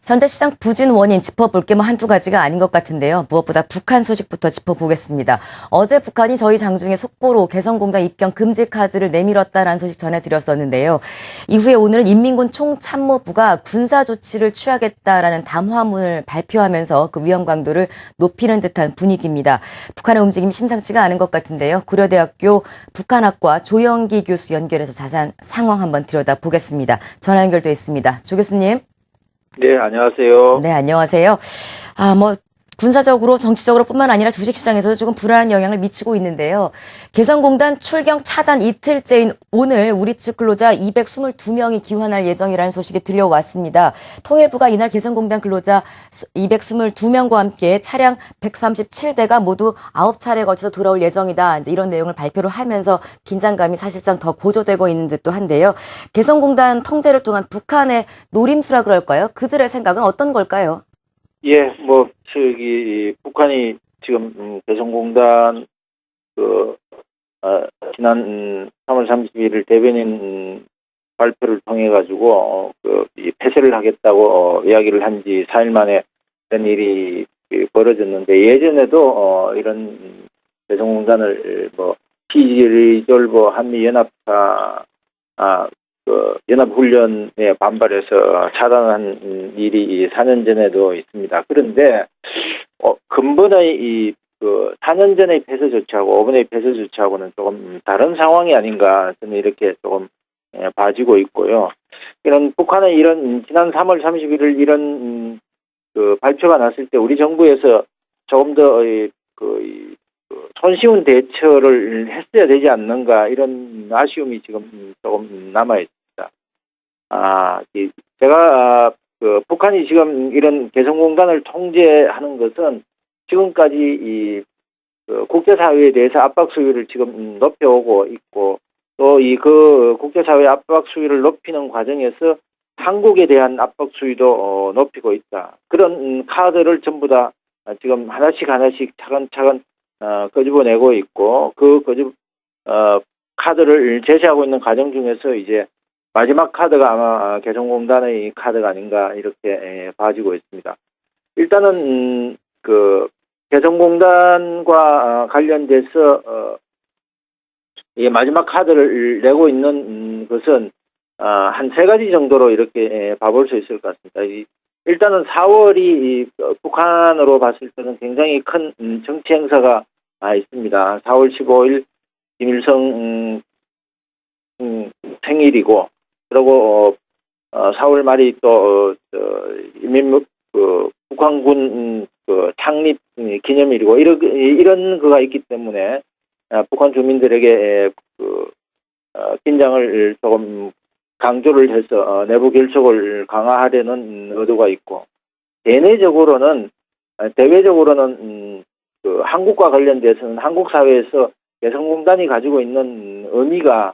현재 시장 부진 원인 짚어볼 게 한두 가지가 아닌 것 같은데요. 무엇보다 북한 소식부터 짚어보겠습니다. 어제 북한이 저희 장중에 속보로 개성공단 입경 금지 카드를 내밀었다라는 소식 전해드렸었는데요. 이후에 오늘은 인민군 총참모부가 군사 조치를 취하겠다라는 담화문을 발표하면서 그 위험 강도를 높이는 듯한 분위기입니다. 북한의 움직임 심상치가 않은 것 같은데요. 고려대학교 북한학과 조영기 교수 연결해서 자세한 상황 한번 들여다보겠습니다. 전화 연결돼 있습니다. 조 교수님. 네, 안녕하세요. 네, 안녕하세요. 군사적으로 정치적으로 뿐만 아니라 주식시장에서도 조금 불안한 영향을 미치고 있는데요. 개성공단 출경 차단 이틀째인 오늘 우리 측 근로자 222명이 귀환할 예정이라는 소식이 들려왔습니다. 통일부가 이날 개성공단 근로자 222명과 함께 차량 137대가 모두 9차례에 걸쳐서 돌아올 예정이다. 이제 이런 내용을 발표를 하면서 긴장감이 사실상 더 고조되고 있는 듯도 한데요. 개성공단 통제를 통한 북한의 노림수라 그럴까요? 그들의 생각은 어떤 걸까요? 예, 북한이 지금, 개성공단, 지난 3월 31일 대변인 발표를 통해가지고, 이 폐쇄를 하겠다고, 이야기를 한 지 4일 만에 이런 일이 벌어졌는데, 예전에도, 이런 개성공단을, 피리졸버 한미연합사, 연합훈련에 반발해서 차단한 일이 4년 전에도 있습니다. 그런데, 근본의 4년 전의 폐쇄 조치하고 5번의 폐쇄 조치하고는 조금 다른 상황이 아닌가 저는 이렇게 조금 봐지고 있고요. 이런 북한의 이런 지난 3월 31일 이런 발표가 났을 때 우리 정부에서 조금 더 손쉬운 대처를 했어야 되지 않는가 이런 아쉬움이 지금 조금 남아 있습니다. 제가 북한이 지금 이런 개성공단을 통제하는 것은 지금까지 국제사회에 대해서 압박 수위를 지금 높여오고 있고 또 국제사회 압박 수위를 높이는 과정에서 한국에 대한 압박 수위도 높이고 있다. 그런 카드를 전부 다 지금 하나씩 차근차근 끄집어내고 있고 카드를 제시하고 있는 과정 중에서 이제 마지막 카드가 아마 개성공단의 카드가 아닌가 이렇게 봐지고 있습니다. 일단은 개성공단과 관련돼서 이 마지막 카드를 내고 있는 것은 한 3가지 정도로 이렇게 봐볼 수 있을 것 같습니다. 일단은 4월이 북한으로 봤을 때는 굉장히 큰 정치 행사가 있습니다. 4월 15일 김일성 생일이고 그리고 4월 말이 또 북한군 창립 기념일이고 이런 거가 있기 때문에 북한 주민들에게 긴장을 조금 강조를 해서 내부 결속을 강화하려는 의도가 있고 대외적으로는 한국과 관련돼서는 한국 사회에서 개성공단이 가지고 있는 의미가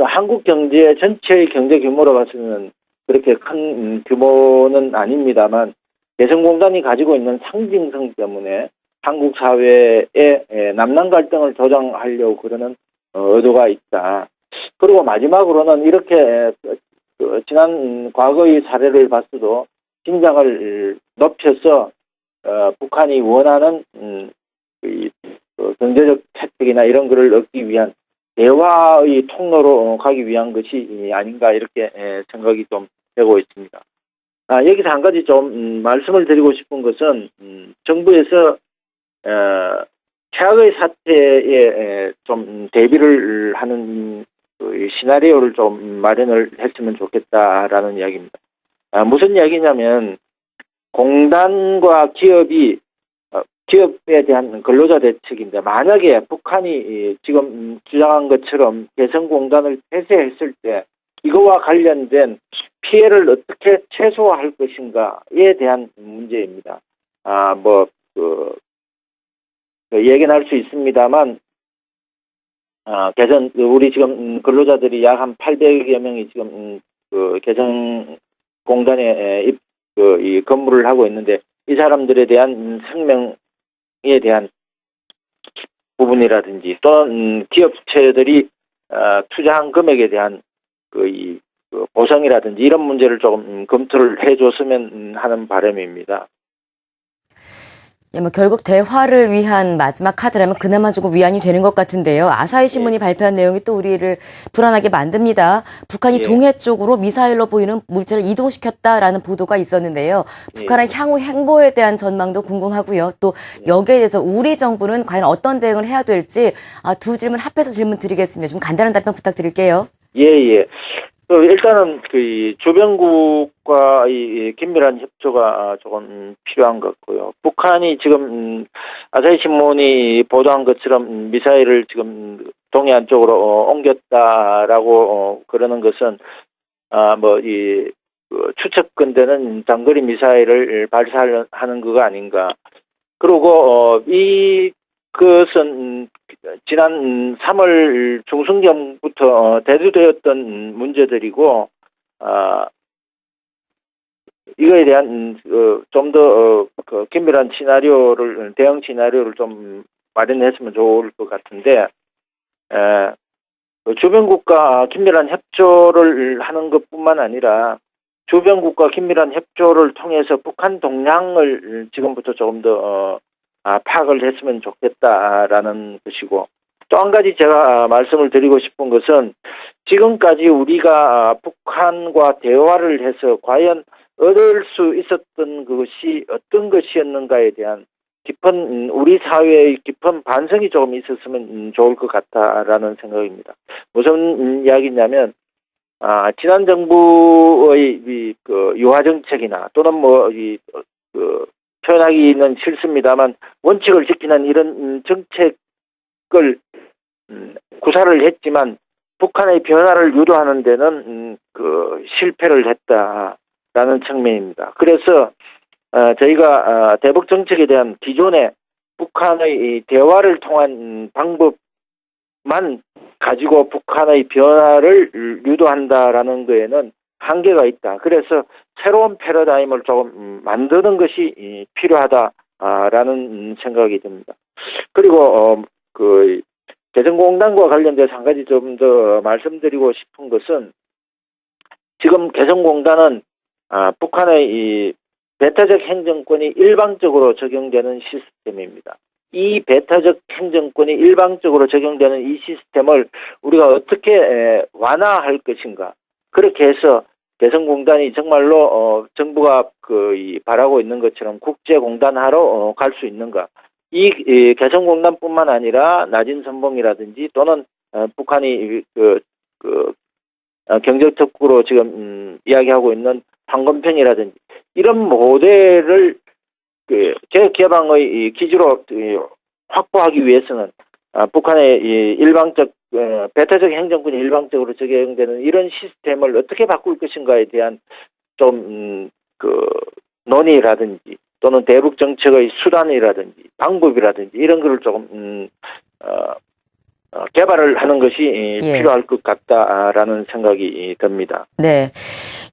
한국 경제 전체의 경제 규모로 봤으면 그렇게 큰 규모는 아닙니다만 개성공단이 가지고 있는 상징성 때문에 한국 사회의 남남 갈등을 조장하려고 그러는 의도가 있다. 그리고 마지막으로는 이렇게 지난 과거의 사례를 봤어도 긴장을 높여서 북한이 원하는 경제적 혜택이나 이런 것을 얻기 위한 대화의 통로로 가기 위한 것이 아닌가 이렇게 생각이 좀 되고 있습니다. 여기서 한 가지 좀 말씀을 드리고 싶은 것은 정부에서 최악의 사태에 좀 대비를 하는 시나리오를 좀 마련을 했으면 좋겠다라는 이야기입니다. 무슨 이야기냐면 공단과 기업에 대한 근로자 대책인데 만약에 북한이 지금 주장한 것처럼 개성공단을 폐쇄했을 때 이거와 관련된 피해를 어떻게 최소화할 것인가에 대한 문제입니다. 얘기는 할 수 있습니다만 우리 지금 근로자들이 약 한 800여 명이 지금 개성공단에 이 근무를 하고 있는데 이 사람들에 대한 생명에 대한 부분이라든지 또는 기업체들이 투자한 금액에 대한 그 보상이라든지 이런 문제를 조금 검토를 해줬으면 하는 바람입니다. 예, 뭐 결국 대화를 위한 마지막 카드라면 그나마 조금 위안이 되는 것 같은데요. 아사히 신문이 발표한 내용이 또 우리를 불안하게 만듭니다. 북한이 동해 쪽으로 미사일로 보이는 물체를 이동시켰다라는 보도가 있었는데요. 북한의 향후 행보에 대한 전망도 궁금하고요. 또 여기에 대해서 우리 정부는 과연 어떤 대응을 해야 될지 두 질문 합해서 질문 드리겠습니다. 좀 간단한 답변 부탁드릴게요. 예. 일단은 그 주변국과 이 긴밀한 협조가 조금 필요한 것 같고요. 북한이 지금 아사히 신문이 보도한 것처럼 미사일을 지금 동해안 쪽으로 옮겼다라고 그러는 것은 추측건대는 장거리 미사일을 발사하는 거가 아닌가. 그리고 그것은 지난 3월 중순경부터 대두되었던 문제들이고, 이거에 대한 좀 더 긴밀한 대응 시나리오를 좀 마련했으면 좋을 것 같은데, 주변국과 긴밀한 협조를 하는 것뿐만 아니라 주변국과 긴밀한 협조를 통해서 북한 동향을 지금부터 조금 더 파악을 했으면 좋겠다라는 것이고, 또 한 가지 제가 말씀을 드리고 싶은 것은 지금까지 우리가 북한과 대화를 해서 과연 얻을 수 있었던 것이 어떤 것이었는가에 대한 우리 사회의 깊은 반성이 조금 있었으면 좋을 것 같다라는 생각입니다. 무슨 이야기냐면 지난 정부의 그 유화 정책이나 또는 표현하기는 싫습니다만 원칙을 지키는 이런 정책을 구사를 했지만 북한의 변화를 유도하는 데는 실패를 했다라는 측면입니다. 그래서 저희가 대북 정책에 대한 기존의 북한의 대화를 통한 방법만 가지고 북한의 변화를 유도한다라는 거에는 한계가 있다. 그래서 새로운 패러다임을 조금 만드는 것이 필요하다라는 생각이 듭니다. 그리고 개성공단과 관련돼서 한 가지 좀 더 말씀드리고 싶은 것은 지금 개성공단은 북한의 이 배타적 행정권이 일방적으로 적용되는 시스템입니다. 이 배타적 행정권이 일방적으로 적용되는 이 시스템을 우리가 어떻게 완화할 것인가. 그렇게 해서 개성공단이 정말로 정부가 바라고 있는 것처럼 국제공단화로 갈 수 있는가. 이 개성공단뿐만 아니라 나진선봉이라든지 또는 북한이 경제적으로 지금 이야기하고 있는 황금평이라든지 이런 모델을 개혁개방의 기지로 확보하기 위해서는 북한의 일방적 배타적 행정권이 일방적으로 적용되는 이런 시스템을 어떻게 바꿀 것인가에 대한 좀 논의라든지 또는 대북 정책의 수단이라든지 방법이라든지 이런 거를 조금 개발을 하는 것이 필요할 것 같다라는 생각이 듭니다. 네.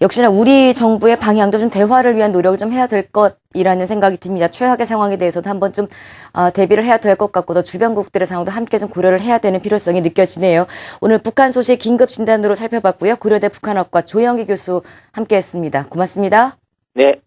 역시나 우리 정부의 방향도 좀 대화를 위한 노력을 좀 해야 될 것이라는 생각이 듭니다. 최악의 상황에 대해서도 한번 좀 대비를 해야 될 것 같고 또 주변국들의 상황도 함께 좀 고려를 해야 되는 필요성이 느껴지네요. 오늘 북한 소식 긴급 진단으로 살펴봤고요. 고려대 북한학과 조영기 교수 함께했습니다. 고맙습니다. 네.